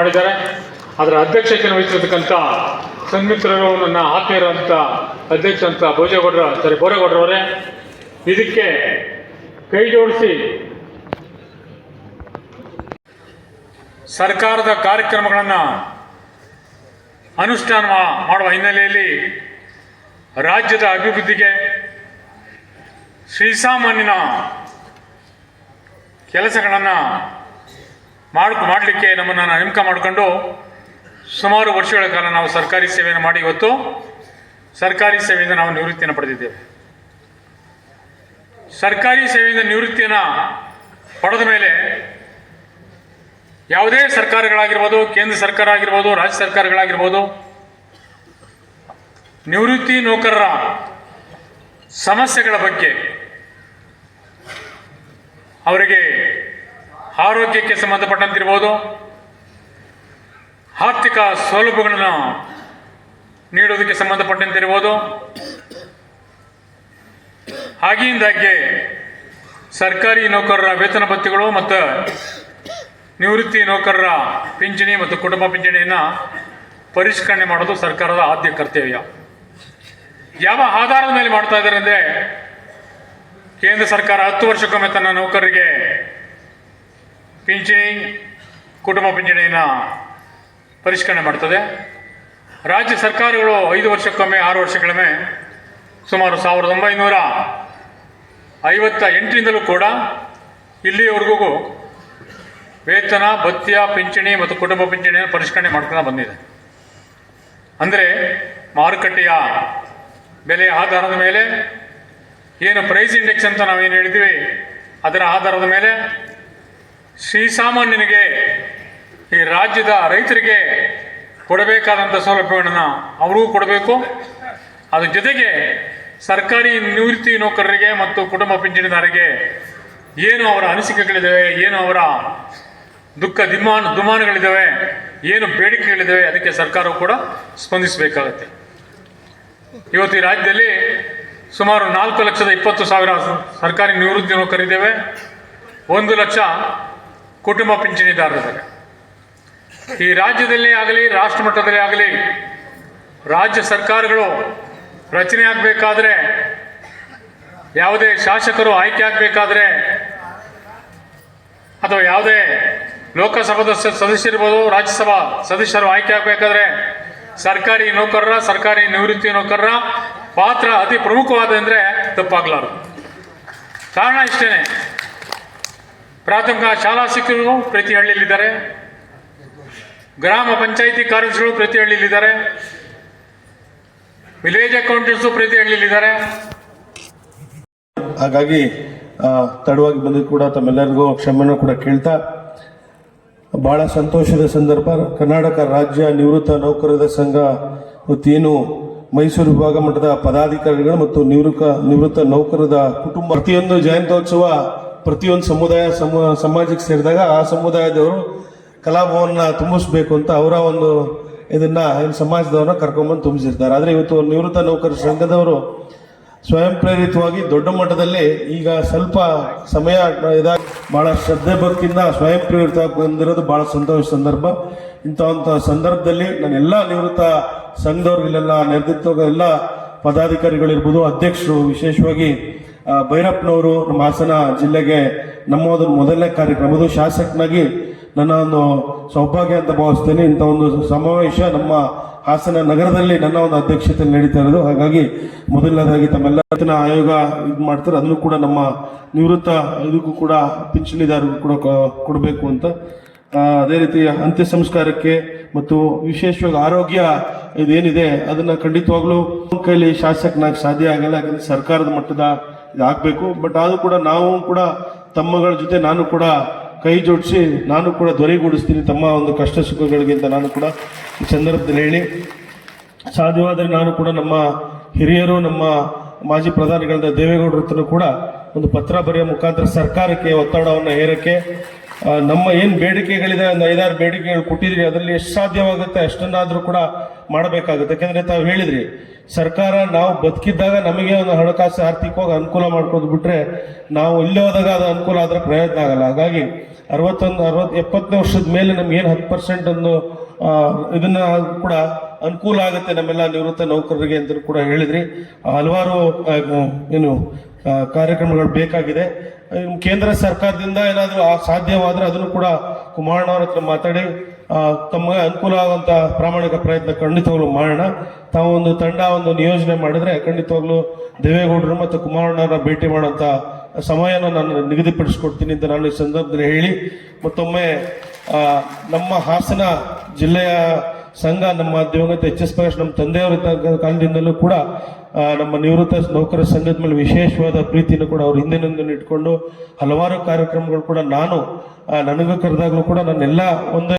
ಮಾಡಿದ್ದಾರೆ. ಅದರ ಅಧ್ಯಕ್ಷತೆಯನ್ನು ವಹಿಸಿರ್ತಕ್ಕಂಥ ಸನ್ಮಿತ್ರರು, ನನ್ನ ಆತ್ಮೀಯರಂಥ ಅಧ್ಯಕ್ಷ ಅಂತ ಬೋರೇಗೌಡರವರೇ, ಇದಕ್ಕೆ ಕೈ ಜೋಡಿಸಿ ಸರ್ಕಾರದ ಕಾರ್ಯಕ್ರಮಗಳನ್ನು ಅನುಷ್ಠಾನ ಮಾಡುವ ಹಿನ್ನೆಲೆಯಲ್ಲಿ ರಾಜ್ಯದ ಅಭಿವೃದ್ಧಿಗೆ ಶ್ರೀಸಾಮಾನ್ಯನ ಕೆಲಸಗಳನ್ನು ಮಾಡಲಿಕ್ಕೆ ನಮ್ಮನ್ನು ನೇಮಕ ಮಾಡಿಕೊಂಡು ಸುಮಾರು ವರ್ಷಗಳ ಕಾಲ ನಾವು ಸರ್ಕಾರಿ ಸೇವೆಯನ್ನು ಮಾಡಿ ಇವತ್ತು ಸರ್ಕಾರಿ ಸೇವೆಯಿಂದ ನಾವು ನಿವೃತ್ತಿಯನ್ನು ಪಡೆದಿದ್ದೇವೆ. ಸರ್ಕಾರಿ ಸೇವೆಯಿಂದ ನಿವೃತ್ತಿಯನ್ನು ಪಡೆದ ಮೇಲೆ ಯಾವುದೇ ಸರ್ಕಾರಗಳಾಗಿರ್ಬೋದು, ಕೇಂದ್ರ ಸರ್ಕಾರ ಆಗಿರ್ಬೋದು, ರಾಜ್ಯ ಸರ್ಕಾರಗಳಾಗಿರ್ಬೋದು, ನಿವೃತ್ತಿ ನೌಕರರ ಸಮಸ್ಯೆಗಳ ಬಗ್ಗೆ, ಅವರಿಗೆ ಆರೋಗ್ಯಕ್ಕೆ ಸಂಬಂಧಪಟ್ಟಂತಿರ್ಬೋದು, ಆರ್ಥಿಕ ಸೌಲಭ್ಯಗಳನ್ನು ನೀಡೋದಕ್ಕೆ ಸಂಬಂಧಪಟ್ಟಂತಿರ್ಬೋದು, ಆಗಿಂದಾಗ್ಗೆ ಸರ್ಕಾರಿ ನೌಕರರ ವೇತನ ಭತ್ಯೆಗಳು ಮತ್ತು ನಿವೃತ್ತಿ ನೌಕರರ ಪಿಂಚಣಿ ಮತ್ತು ಕುಟುಂಬ ಪಿಂಚಣಿಯನ್ನು ಪರಿಷ್ಕರಣೆ ಮಾಡೋದು ಸರ್ಕಾರದ ಆದ್ಯ ಕರ್ತವ್ಯ. ಯಾವ ಆಧಾರದ ಮೇಲೆ ಮಾಡ್ತಾ ಇದ್ದಾರೆ ಅಂದರೆ, ಕೇಂದ್ರ ಸರ್ಕಾರ 10 ವರ್ಷಕ್ಕೊಮ್ಮೆ ತನ್ನ ನೌಕರರಿಗೆ ಪಿಂಚಣಿ, ಕುಟುಂಬ ಪಿಂಚಣಿಯನ್ನು ಪರಿಷ್ಕರಣೆ ಮಾಡ್ತದೆ. ರಾಜ್ಯ ಸರ್ಕಾರಗಳು 5 ವರ್ಷಕ್ಕೊಮ್ಮೆ, 6 ವರ್ಷಕ್ಕೊಮ್ಮೆ ಸುಮಾರು 1958ರಿಂದಲೂ ಕೂಡ ಇಲ್ಲಿಯವರೆಗೂ ವೇತನ, ಭತ್ಯ, ಪಿಂಚಣಿ ಮತ್ತು ಕುಟುಂಬ ಪಿಂಚಣಿಯನ್ನು ಪರಿಷ್ಕರಣೆ ಮಾಡ್ಕೊಂಡು ಬಂದಿದೆ. ಅಂದರೆ ಮಾರುಕಟ್ಟೆಯ ಬೆಲೆಯ ಆಧಾರದ ಮೇಲೆ, ಏನು ಪ್ರೈಸ್ ಇಂಡೆಕ್ಸ್ ಅಂತ ನಾವೇನು ಹೇಳಿದ್ವಿ, ಅದರ ಆಧಾರದ ಮೇಲೆ ಶ್ರೀಸಾಮಾನ್ಯನಿಗೆ, ಈ ರಾಜ್ಯದ ರೈತರಿಗೆ ಕೊಡಬೇಕಾದಂಥ ಸೌಲಭ್ಯಗಳನ್ನು ಅವರಿಗೂ ಕೊಡಬೇಕು. ಅದ್ರ ಜೊತೆಗೆ ಸರ್ಕಾರಿ ನಿವೃತ್ತಿ ನೌಕರರಿಗೆ ಮತ್ತು ಕುಟುಂಬ ಪಿಂಚಣಿದಾರರಿಗೆ ಏನು ಅವರ ಅನಿಸಿಕೆಗಳಿದ್ದಾವೆ, ಏನು ಅವರ ದುಮಾನಗಳಿದ್ದಾವೆ, ಏನು ಬೇಡಿಕೆಗಳಿದ್ದಾವೆ, ಅದಕ್ಕೆ ಸರ್ಕಾರವು ಕೂಡ ಸ್ಪಂದಿಸಬೇಕಾಗತ್ತೆ. ಇವತ್ತು ಈ ರಾಜ್ಯದಲ್ಲಿ ಸುಮಾರು 4,20,000 ಸರ್ಕಾರಿ ನಿವೃತ್ತಿ ನೌಕರಿದ್ದೇವೆ, 1 ಲಕ್ಷ ಕುಟುಂಬ ಪಿಂಚಣಿದಾರರಿದ್ದಾರೆ. ಈ ರಾಜ್ಯದಲ್ಲೇ ಆಗಲಿ, ರಾಷ್ಟ್ರ ಮಟ್ಟದಲ್ಲೇ ಆಗಲಿ, ರಾಜ್ಯ ಸರ್ಕಾರಗಳು ರಚನೆ ಆಗಬೇಕಾದ್ರೆ, ಯಾವುದೇ ಶಾಸಕರು ಆಯ್ಕೆ ಆಗಬೇಕಾದ್ರೆ, ಅಥವಾ ಯಾವುದೇ ಲೋಕಸಭಾ ಸದಸ್ಯರಿರ್ಬೋದು, ರಾಜ್ಯಸಭಾ ಸದಸ್ಯರು ಆಯ್ಕೆ ಆಗಬೇಕಾದ್ರೆ ಸರ್ಕಾರಿ ನೌಕರರ, ಸರ್ಕಾರಿ ನಿವೃತ್ತಿ ನೌಕರರ ಪಾತ್ರ ಅತಿ ಪ್ರಮುಖವಾದ ಅಂದರೆ ತಪ್ಪಾಗಲಾರದು. ಕಾರಣ ಇಷ್ಟೇ, ಪ್ರಾಥಮಿಕ ಶಾಲಾ ಶಿಕ್ಷಕರು ಪ್ರತಿ ಹಳ್ಳಿಯಲ್ಲಿದ್ದಾರೆ, ಗ್ರಾಮ ಪಂಚಾಯಿತಿ ಕಾರ್ಯದರ್ಶಿಗಳು ಪ್ರತಿ ಹಳ್ಳಿಯಲ್ಲಿದ್ದಾರೆ, ವಿಲೇಜ್ ಅಕೌಂಟೆಂಟ್ಸು ಪ್ರತಿ ಹಳ್ಳಿಯಲ್ಲಿದ್ದಾರೆ. ಹಾಗಾಗಿ ತಡವಾಗಿ ಬಂದು ಕೂಡ ತಮ್ಮೆಲ್ಲರಿಗೂ ಕ್ಷಮೆಯನ್ನು ಕೂಡ ಕೇಳ್ತಾ, ಬಹಳ ಸಂತೋಷದ ಸಂದರ್ಭ. ಕರ್ನಾಟಕ ರಾಜ್ಯ ನಿವೃತ್ತ ನೌಕರರ ಸಂಘ ಏನು ಮೈಸೂರು ವಿಭಾಗ ಮಟ್ಟದ ಪದಾಧಿಕಾರಿಗಳು ಮತ್ತು ನಿವೃತ್ತ ನೌಕರರ ಕುಟುಂಬ ಪ್ರತಿಯೊಂದು ಜಯಂತ್ಯೋತ್ಸವ ಪ್ರತಿಯೊಂದು ಸಮಾಜಕ್ಕೆ ಸೇರಿದಾಗ ಆ ಸಮುದಾಯದವರು ಕಲಾಭವನ ತುಂಬಿಸ್ಬೇಕು ಅಂತ ಅವರ ಒಂದು ಇದನ್ನ ಸಮಾಜದವ್ರನ್ನ ಕರ್ಕೊಂಡ್ಬಂದು ತುಂಬಿಸಿರ್ತಾರೆ. ಆದರೆ ಇವತ್ತು ನಿವೃತ್ತ ನೌಕರರ ಸಂಘದವರು ಸ್ವಯಂ ಪ್ರೇರಿತವಾಗಿ ದೊಡ್ಡ ಮಟ್ಟದಲ್ಲಿ ಈಗ ಸ್ವಲ್ಪ ಸಮಯ ಇದಾಗಿ ಬಹಳ ಶ್ರದ್ಧೆ ಭಕ್ತಿಯಿಂದ ಸ್ವಯಂ ಪ್ರೇರಿತ ಬಂದಿರೋದು ಬಹಳ ಸಂತೋಷ ಸಂದರ್ಭ. ಇಂಥ ಸಂದರ್ಭದಲ್ಲಿ ನಾನು ಎಲ್ಲ ನಿವೃತ್ತ ಸಂಘದವ್ರಿಗೆಲ್ಲ ನೇತೃತ್ವ ಎಲ್ಲ ಪದಾಧಿಕಾರಿಗಳಿರ್ಬೋದು, ಅಧ್ಯಕ್ಷರು, ವಿಶೇಷವಾಗಿ ಭೈರಪ್ಪನವರು ನಮ್ಮ ಹಾಸನ ಜಿಲ್ಲೆಗೆ ನಮ್ಮ ಮೊದಲನೇ ಕಾರ್ಯಕ್ರಮದು ಶಾಸಕನಾಗಿ ನನ್ನ ಒಂದು ಸೌಭಾಗ್ಯ ಅಂತ ಭಾವಿಸ್ತೇನೆ. ಇಂಥ ಒಂದು ಸಮಾವೇಶ ನಮ್ಮ ಹಾಸನ ನಗರದಲ್ಲಿ ನನ್ನ ಒಂದು ಅಧ್ಯಕ್ಷತೆಯಲ್ಲಿ ನಡೀತಾ ಇರೋದು. ಹಾಗಾಗಿ ಮೊದಲನೇದಾಗಿ ತಮ್ಮೆಲ್ಲ ಆಯೋಗ ಇದು ಮಾಡ್ತಾರೆ, ಅದನ್ನು ಕೂಡ ನಮ್ಮ ನಿವೃತ್ತ ಇದಕ್ಕೂ ಕೂಡ ಪಿಂಚಣಿದಾರರಿಗೂ ಕೂಡ ಕೊಡಬೇಕು ಅಂತ. ಅದೇ ರೀತಿ ಅಂತ್ಯ ಸಂಸ್ಕಾರಕ್ಕೆ ಮತ್ತು ವಿಶೇಷವಾಗಿ ಆರೋಗ್ಯ ಇದೇನಿದೆ ಅದನ್ನು ಖಂಡಿತವಾಗ್ಲೂ ಕೈಲಿ ಶಾಸಕನಾಗಿ ಸಾಧ್ಯ ಆಗಲ್ಲ, ಯಾಕಂದರೆ ಸರ್ಕಾರದ ಮಟ್ಟದ ಇದಾಗಬೇಕು. ಬಟ್ ಆದರೂ ಕೂಡ ನಾವು ಕೂಡ ತಮ್ಮಗಳ ಜೊತೆ ನಾನು ಕೂಡ ಕೈ ಜೋಡಿಸಿ ನಾನು ಕೂಡ ಧ್ವನಿಗೂಡಿಸ್ತೀನಿ ತಮ್ಮ ಒಂದು ಕಷ್ಟ ಸುಖಗಳಿಗಿಂತ ನಾನು ಕೂಡ ಈ ಸಂದರ್ಭದಲ್ಲಿ ಹೇಳಿ, ಸಾಧ್ಯವಾದರೆ ನಾನು ಕೂಡ ನಮ್ಮ ಹಿರಿಯರು, ನಮ್ಮ ಮಾಜಿ ಪ್ರಧಾನಿಗಳಾದ ದೇವೇಗೌಡರ ಹತ್ರನೂ ಕೂಡ ಒಂದು ಪತ್ರ ಬರೆಯೋ ಮುಖಾಂತರ ಸರ್ಕಾರಕ್ಕೆ ಒತ್ತಡವನ್ನು ಹೇರಕ್ಕೆ, ನಮ್ಮ ಏನು ಬೇಡಿಕೆಗಳಿದೆ, ಒಂದು 5-6 ಬೇಡಿಕೆಗಳು ಕೊಟ್ಟಿದ್ರಿ, ಅದರಲ್ಲಿ ಎಷ್ಟು ಸಾಧ್ಯವಾಗುತ್ತೆ ಅಷ್ಟನ್ನಾದರೂ ಕೂಡ ಮಾಡಬೇಕಾಗುತ್ತೆ. ಯಾಕೆಂದರೆ ತಾವು ಹೇಳಿದ್ರಿ, ಸರ್ಕಾರ ನಾವು ಬದುಕಿದ್ದಾಗ ನಮಗೆ ಒಂದು ಹಣಕಾಸು ಆರ್ಥಿಕವಾಗಿ ಅನುಕೂಲ ಮಾಡ್ಕೊಂಡು ಬಿಟ್ರೆ ನಾವು ಇಲ್ಲಿ ಹೋದಾಗ ಅದು ಅನುಕೂಲ ಆದರೆ ಪ್ರಯೋಜನ ಆಗಲ್ಲ. ಹಾಗಾಗಿ 70ನೇ ವರ್ಷದ ಮೇಲೆ ನಮ್ಗೆ ಏನು 10% ಒಂದು ಇದನ್ನ ಕೂಡ ಅನುಕೂಲ ಆಗುತ್ತೆ ನಮ್ಮೆಲ್ಲ ನಿವೃತ್ತ ನೌಕರರಿಗೆ ಅಂತ ಕೂಡ ಹೇಳಿದ್ರಿ. ಹಲವಾರು ಏನು ಕಾರ್ಯಕ್ರಮಗಳು ಬೇಕಾಗಿದೆ. ಕೇಂದ್ರ ಸರ್ಕಾರದಿಂದ ಏನಾದರೂ ಸಾಧ್ಯವಾದರೆ ಅದನ್ನು ಕೂಡ ಕುಮಾರಣ್ಣವ್ರ ಹತ್ರ ಮಾತಾಡಿ ತಮಗೆ ಅನುಕೂಲ ಆಗುವಂಥ ಪ್ರಾಮಾಣಿಕ ಪ್ರಯತ್ನ ಖಂಡಿತವಾಗ್ಲೂ ಮಾಡೋಣ. ತಾವು ಒಂದು ತಂಡ ಒಂದು ನಿಯೋಜನೆ ಮಾಡಿದ್ರೆ ಖಂಡಿತವಾಗ್ಲೂ ದೇವೇಗೌಡರು ಮತ್ತು ಕುಮಾರಣ್ಣವ್ರನ್ನ ಭೇಟಿ ಮಾಡುವಂಥ ಸಮಯನ ನಾನು ನಿಗದಿಪಡಿಸ್ಕೊಡ್ತೀನಿ ಅಂತ ನಾನು ಈ ಸಂದರ್ಭದಲ್ಲಿ ಹೇಳಿ, ಮತ್ತೊಮ್ಮೆ ನಮ್ಮ ಹಾಸನ ಜಿಲ್ಲೆಯ ಸಂಘ ನಮ್ಮ ದಿವಂಗತ ಎಚ್.ಎಸ್. ಪ್ರಕಾಶ್ ನಮ್ಮ ತಂದೆಯವರ ಕಾಲದಿಂದಲೂ ಕೂಡ ನಮ್ಮ ನಿವೃತ್ತ ನೌಕರರ ಸಂಘದ ಮೇಲೆ ವಿಶೇಷವಾದ ಪ್ರೀತಿಯನ್ನು ಕೂಡ ಅವ್ರು ಹಿಂದಿನಿಂದ ಇಟ್ಕೊಂಡು ಹಲವಾರು ಕಾರ್ಯಕ್ರಮಗಳು ಕೂಡ ನಾನು ನನಗೂ ಕರೆದಾಗಲೂ ಕೂಡ ನನ್ನೆಲ್ಲ ಒಂದೇ